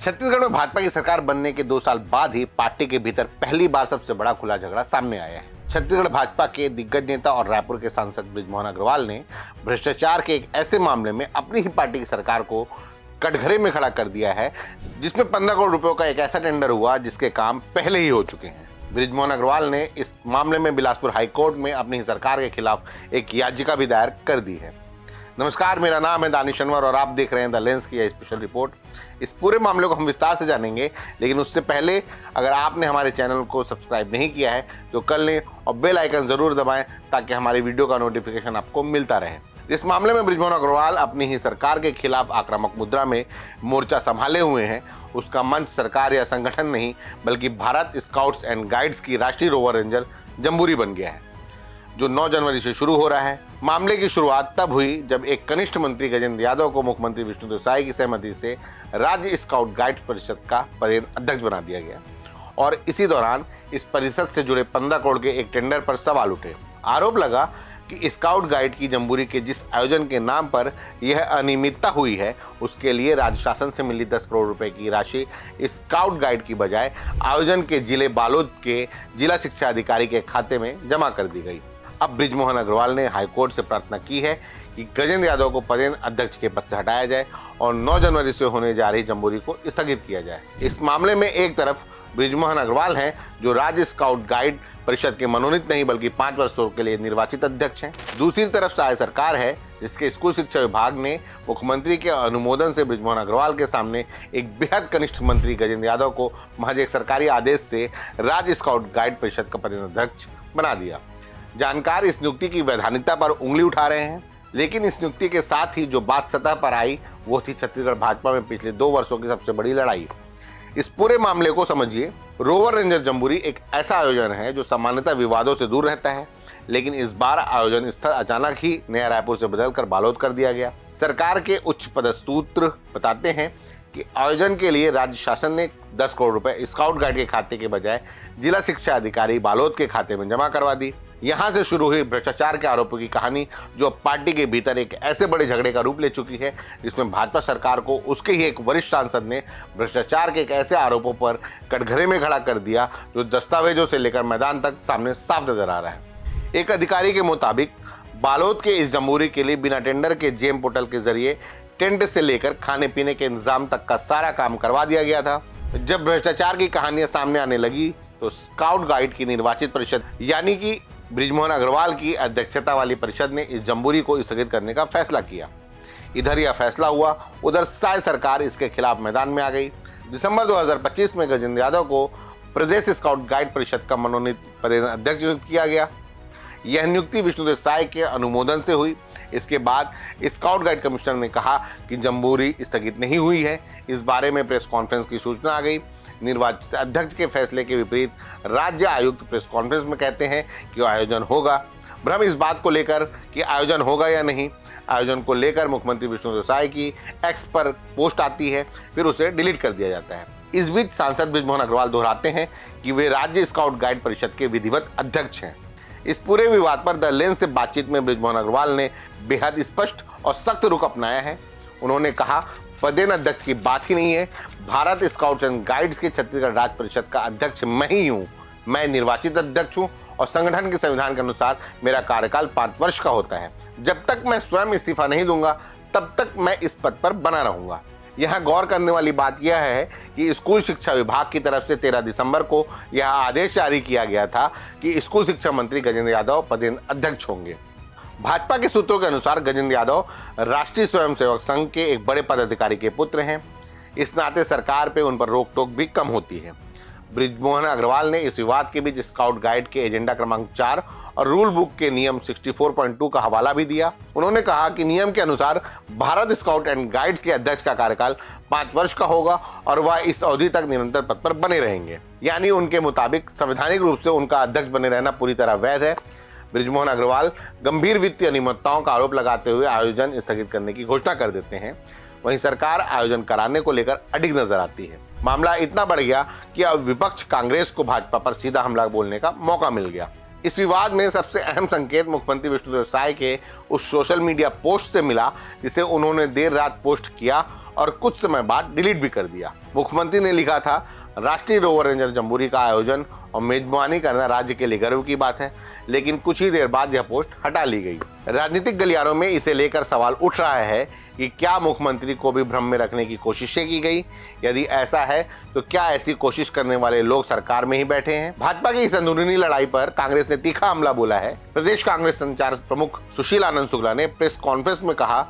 छत्तीसगढ़ में भाजपा की सरकार बनने के 2 साल बाद ही पार्टी के भीतर पहली बार सबसे बड़ा खुला झगड़ा सामने आया है। छत्तीसगढ़ भाजपा के दिग्गज नेता और रायपुर के सांसद बृजमोहन अग्रवाल ने भ्रष्टाचार के एक ऐसे मामले में अपनी ही पार्टी की सरकार को कटघरे में खड़ा कर दिया है, जिसमें 15 करोड़ रुपयों का एक ऐसा टेंडर हुआ जिसके काम पहले ही हो चुके हैं। बृजमोहन अग्रवाल ने इस मामले में बिलासपुर हाईकोर्ट में अपनी ही सरकार के खिलाफ एक याचिका भी दायर कर दी है। नमस्कार, मेरा नाम है दानिश अनवर और आप देख रहे हैं द लेंस की यह स्पेशल रिपोर्ट। इस पूरे मामले को हम विस्तार से जानेंगे, लेकिन उससे पहले अगर आपने हमारे चैनल को सब्सक्राइब नहीं किया है तो कर लें और बेल आइकन जरूर दबाएं ताकि हमारी वीडियो का नोटिफिकेशन आपको मिलता रहे। इस मामले में बृजमोहन अग्रवाल अपनी ही सरकार के खिलाफ आक्रामक मुद्रा में मोर्चा संभाले हुए हैं। उसका मंच सरकार या संगठन नहीं बल्कि भारत स्काउट्स एंड गाइड्स की राष्ट्रीय रोवर रेंजर जम्बूरी बन गया है, जो 9 जनवरी से शुरू हो रहा है। मामले की शुरुआत तब हुई जब एक कनिष्ठ मंत्री गजेंद्र यादव को मुख्यमंत्री विष्णुदेव साय की सहमति से राज्य स्काउट गाइड परिषद का पदेन अध्यक्ष बना दिया गया और इसी दौरान इस परिषद से जुड़े 15 करोड़ के एक टेंडर पर सवाल उठे। आरोप लगा कि स्काउट गाइड की जम्बूरी के जिस आयोजन के नाम पर यह अनियमितता हुई है, उसके लिए राज्य शासन से मिली 10 करोड़ रुपए की राशि स्काउट गाइड की बजाय आयोजन के जिले बालोद के जिला शिक्षा अधिकारी के खाते में जमा कर दी गई। अब बृजमोहन अग्रवाल ने हाईकोर्ट से प्रार्थना की है कि गजेंद्र यादव को पदेन अध्यक्ष के पद से हटाया जाए और 9 जनवरी से होने जा रही जम्बूरी को स्थगित किया जाए। इस मामले में एक तरफ बृजमोहन अग्रवाल हैं, जो राज्य स्काउट गाइड परिषद के मनोनीत नहीं बल्कि 5 वर्षों के लिए निर्वाचित अध्यक्ष हैं। दूसरी तरफ साय सरकार है, जिसके स्कूल शिक्षा विभाग ने मुख्यमंत्री के अनुमोदन से बृजमोहन अग्रवाल के सामने एक बेहद कनिष्ठ मंत्री गजेंद्र यादव को महज एक सरकारी आदेश से राज्य स्काउट गाइड परिषद का पदेन अध्यक्ष बना दिया। जानकार इस नियुक्ति की वैधानिकता पर उंगली उठा रहे हैं, लेकिन इस नियुक्ति के साथ ही जो बात सतह पर आई वो थी छत्तीसगढ़ भाजपा में पिछले 2 वर्षों की सबसे बड़ी लड़ाई। इस पूरे मामले को समझिए। रोवर रेंजर जम्बूरी एक ऐसा आयोजन है जो सामान्यतः विवादों से दूर रहता है, लेकिन इस बार आयोजन स्थल अचानक ही नया रायपुर से बदलकर बालोद कर दिया गया। सरकार के उच्च पदस्थ सूत्र बताते हैं कि आयोजन के लिए राज्य शासन ने 10 करोड़ रुपए स्काउट गाइड के खाते के बजाय जिला शिक्षा अधिकारी बालोद के खाते में जमा करवा दी। यहां से शुरू हुई भ्रष्टाचार के आरोपों की कहानी, जो पार्टी के भीतर एक ऐसे बड़े झगड़े का रूप ले चुकी है, जिसमें भाजपा सरकार को उसके ही एक वरिष्ठ सांसद ने भ्रष्टाचार के एक ऐसे आरोपों पर कटघरे में खड़ा कर दिया जो दस्तावेजों से लेकर मैदान तक सामने साफ नजर आ रहा है। एक अधिकारी के मुताबिक बालोद के इस जम्बूरी के लिए बिना टेंडर के जेम पोर्टल के जरिए टेंट से लेकर खाने पीने के इंतजाम तक का सारा काम करवा दिया गया था। जब भ्रष्टाचार की कहानियां सामने आने लगी तो स्काउट गाइड की निर्वाचित परिषद यानी कि बृजमोहन अग्रवाल की अध्यक्षता वाली परिषद ने इस जम्बूरी को स्थगित करने का फैसला किया। इधर यह फैसला हुआ, उधर साय सरकार इसके खिलाफ मैदान में आ गई। दिसंबर 2025 में गजेंद्र यादव को प्रदेश स्काउट गाइड परिषद का मनोनीत पदेन अध्यक्ष नियुक्त किया गया। यह नियुक्ति विष्णुदेव साय के अनुमोदन से हुई। इसके बाद स्काउट गाइड कमिश्नर ने कहा कि जम्बूरी स्थगित नहीं हुई है। इस बारे में प्रेस कॉन्फ्रेंस की सूचना आ गई। निर्वाचित अध्यक्ष के फैसले के विपरीत राज्य आयुक्त प्रेस कॉन्फ्रेंस में कहते हैं कि आयोजन होगा। भ्रम इस बात को लेकर कि आयोजन होगा या नहीं, आयोजन को लेकर मुख्यमंत्री विष्णुदेव साय की एक्स पर पोस्ट आती है, फिर उसे डिलीट कर दिया जाता है। इस बीच सांसद बृजमोहन अग्रवाल दोहराते हैं कि वे राज्य स्काउट गाइड परिषद के विधिवत अध्यक्ष हैं। इस पूरे विवाद पर द लेंस से बातचीत में बृजमोहन अग्रवाल ने बेहद स्पष्ट और सख्त रुख अपनाया है। उन्होंने कहा, पदेन अध्यक्ष की बात ही नहीं है। भारत स्काउट्स एंड गाइड्स के छत्तीसगढ़ राज्य परिषद का अध्यक्ष मैं ही हूँ। मैं निर्वाचित अध्यक्ष हूँ और संगठन के संविधान के अनुसार मेरा कार्यकाल 5 वर्ष का होता है। जब तक मैं स्वयं इस्तीफा नहीं दूंगा तब तक मैं इस पद पर बना रहूंगा। यहाँ गौर करने वाली बात यह है कि स्कूल शिक्षा विभाग की तरफ से 13 दिसंबर को यह आदेश जारी किया गया था कि स्कूल शिक्षा मंत्री गजेंद्र यादव पदेन अध्यक्ष होंगे। भाजपा के सूत्रों के अनुसार गजेंद्र यादव राष्ट्रीय स्वयंसेवक संघ के एक बड़े पदाधिकारी के पुत्र हैं। इस नाते सरकार पे उन पर रोक टोक भी कम होती है। बृजमोहन अग्रवाल ने इस विवाद के बीच स्काउट गाइड के एजेंडा क्रमांक 4 और रूल बुक के नियम 64.2 का हवाला भी दिया। उन्होंने कहा कि नियम के अनुसार भारत स्काउट एंड गाइड्स के अध्यक्ष का कार्यकाल 5 वर्ष का होगा और वह इस अवधि तक निरंतर पद पर बने रहेंगे। यानी उनके मुताबिक संवैधानिक रूप से उनका अध्यक्ष बने रहना पूरी तरह वैध है। बृजमोहन अग्रवाल गंभीर वित्तीय अनियमितताओं का आरोप लगाते हुए आयोजन स्थगित करने की घोषणा कर देते हैं। वहीं सरकार आयोजन कराने को लेकर अडिग नजर आती है। मामला इतना बढ़ गया कि अब विपक्ष कांग्रेस को भाजपा पर सीधा हमला बोलने का मौका मिल गया। इस विवाद में सबसे अहम संकेत मुख्यमंत्री विष्णुदेव साय के उस सोशल मीडिया पोस्ट से मिला जिसे उन्होंने देर रात पोस्ट किया और कुछ समय बाद डिलीट भी कर दिया। मुख्यमंत्री ने लिखा था, राष्ट्रीय रोवर रेंजर जम्बूरी का आयोजन और मेजबानी करना राज्य के लिए गर्व की बात है, लेकिन कुछ ही देर बाद यह पोस्ट हटा ली गई। राजनीतिक गलियारों में इसे लेकर सवाल उठ रहा है कि क्या मुख्यमंत्री को भी भ्रम में रखने की कोशिशें की गई? यदि ऐसा है तो क्या ऐसी कोशिश करने वाले लोग सरकार में ही बैठे हैं? भाजपा की इस अंदरूनी लड़ाई पर कांग्रेस ने तीखा हमला बोला है। प्रदेश कांग्रेस संचार प्रमुख सुशील आनंद शुक्ला ने प्रेस कॉन्फ्रेंस में कहा,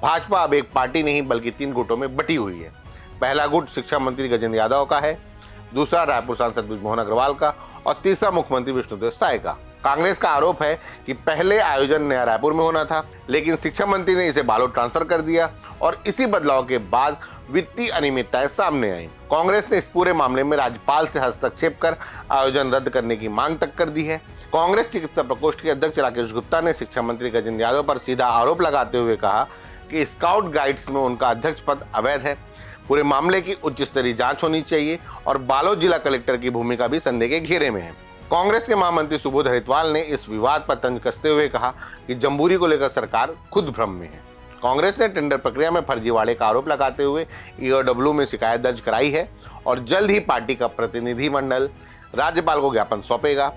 भाजपा अब एक पार्टी नहीं बल्कि 3 गुटों में बटी हुई है। पहला गुट शिक्षा मंत्री गजेंद्र यादव का है, दूसरा रायपुर सांसद बृजमोहन अग्रवाल का और तीसरा मुख्यमंत्री विष्णुदेव साय का। कांग्रेस का आरोप है कि पहले आयोजन नया रायपुर में होना था, लेकिन शिक्षा मंत्री ने इसे बालोद ट्रांसफर कर दिया और इसी बदलाव के बाद वित्तीय अनियमितताएं सामने आई। कांग्रेस ने इस पूरे मामले में राज्यपाल से हस्तक्षेप कर आयोजन रद्द करने की मांग तक कर दी है। कांग्रेस चिकित्सा प्रकोष्ठ के अध्यक्ष राकेश गुप्ता ने शिक्षा मंत्री गजेंद्र यादव पर सीधा आरोप लगाते हुए कहा कि स्काउट गाइड्स में उनका अध्यक्ष पद अवैध है। पूरे मामले की उच्च स्तरीय जांच होनी चाहिए और बालोद जिला कलेक्टर की भूमिका भी संदेह के घेरे में है। कांग्रेस के महामंत्री सुबोध हरिद्वाल ने इस विवाद पर तंज कसते हुए कहा कि जम्बूरी को लेकर सरकार खुद भ्रम में है। कांग्रेस ने टेंडर प्रक्रिया में फर्जीवाड़े का आरोप लगाते हुए ईओडब्ल्यू में शिकायत दर्ज कराई है और जल्द ही पार्टी का प्रतिनिधिमंडल राज्यपाल को ज्ञापन सौंपेगा।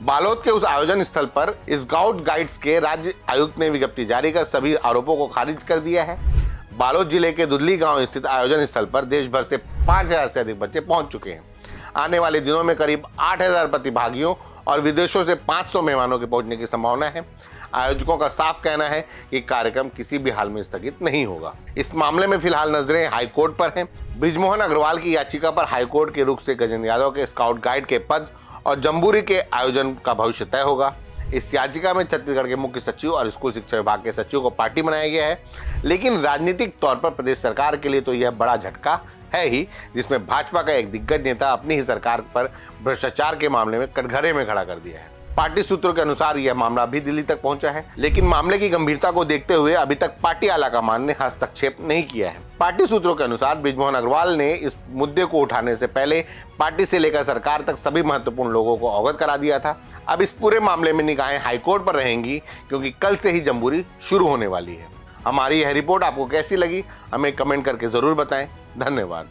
बालोद के उस आयोजन स्थल पर स्काउट गाइड्स के राज्य आयुक्त ने विज्ञप्ति जारी कर सभी आरोपों को खारिज कर दिया है। बालोद जिले के दुधली गांव स्थित आयोजन स्थल पर देश भर से 5000 से अधिक बच्चे पहुंच चुके हैं। आने वाले दिनों में करीब 8000 प्रतिभागियों और विदेशों से 500 मेहमानों के पहुंचने की संभावना है। आयोजकों का साफ कहना है कि कार्यक्रम किसी भी हाल में स्थगित नहीं होगा। इस मामले में फिलहाल नजरें हाईकोर्ट पर हैं। बृजमोहन अग्रवाल की याचिका पर हाईकोर्ट के रुख से गजेंद्र यादव के स्काउट गाइड के पद और जम्बूरी के आयोजन का भविष्य तय होगा। इस याचिका में छत्तीसगढ़ के मुख्य सचिव और स्कूल शिक्षा विभाग के सचिव को पार्टी बनाया गया है, लेकिन राजनीतिक तौर पर प्रदेश सरकार के लिए तो यह बड़ा झटका है ही, जिसमें भाजपा का एक दिग्गज नेता अपनी ही सरकार पर भ्रष्टाचार के मामले में कटघरे में खड़ा कर दिया है। पार्टी सूत्रों के अनुसार यह मामला भी दिल्ली तक पहुंचा है, लेकिन मामले की गंभीरता को देखते हुए अभी तक पार्टी आलाकमान ने हस्तक्षेप नहीं किया है। पार्टी सूत्रों के अनुसार बृजमोहन अग्रवाल ने इस मुद्दे को उठाने से पहले पार्टी से लेकर सरकार तक सभी महत्वपूर्ण लोगों को अवगत करा दिया था। अब इस पूरे मामले में निगाहें हाईकोर्ट पर रहेंगी, क्योंकि कल से ही जम्बूरी शुरू होने वाली है। हमारी यह रिपोर्ट आपको कैसी लगी, हमें कमेंट करके जरूर बताएं। धन्यवाद।